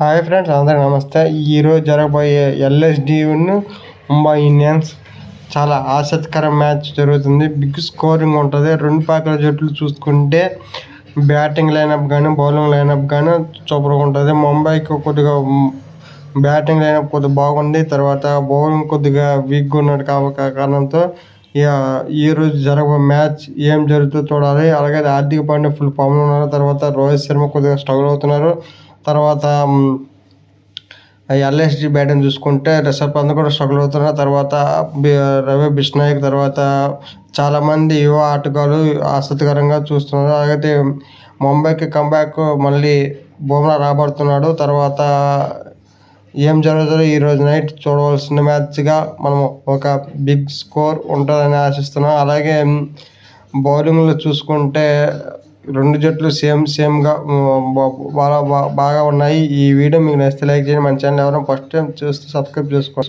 Hi friends, అందరికి నమస్తే. ఈరోజు జరగబోయే ఎల్ఎస్డిను ముంబై ఇండియన్స్ చాలా ఆసక్తికర మ్యాచ్ జరుగుతుంది. బిగ్ స్కోరింగ్ ఉంటుంది. రెండు పక్కల జట్లు చూసుకుంటే బ్యాటింగ్ లైనప్ కానీ బౌలింగ్ లైనప్ కానీ సూపర్గా ఉంటుంది. ముంబైకి కొద్దిగా బ్యాటింగ్ లైనప్ కొద్దిగా బాగుంది. తర్వాత బౌలింగ్ కొద్దిగా వీక్గా ఉన్నట్టు కారణంతో ఈరోజు జరగబోయే మ్యాచ్ ఏం జరుగుతుందో చూడాలి. అలాగే హార్దిక్ పాండ్యా ఫుల్ ఫామ్లో ఉన్నారు. తర్వాత రోహిత్ శర్మ కొద్దిగా స్ట్రగుల్ అవుతున్నారు. తర్వాత ఎల్ఎస్జి బ్యాటింగ్ చూసుకుంటే రిషబ్ పంత్ కూడా స్ట్రగుల్ అవుతున్నారు. తర్వాత రవి బిష్నాయక్, తర్వాత చాలామంది యువ ఆటగాళ్ళు ఆసక్తికరంగా చూస్తున్నారు. అలాగే ముంబైకి కంబ్యాక్ మళ్ళీ బుమ్రా రాబడుతున్నాడు. తర్వాత ఏం జరుగుతుందో ఈరోజు నైట్ చూడవలసిన మ్యాచ్గా మనం ఒక బిగ్ స్కోర్ ఉంటుందని ఆశిస్తున్నాం. అలాగే బౌలింగ్లో చూసుకుంటే రెండు జట్లు సేమ్గా బాగా ఉన్నాయి. ఈ వీడియో మీకు నచ్చితే లైక్ చేయండి. మన ఛానల్ ఎవరైనా ఫస్ట్ టైం చూస్తే సబ్స్క్రైబ్ చేసుకోండి.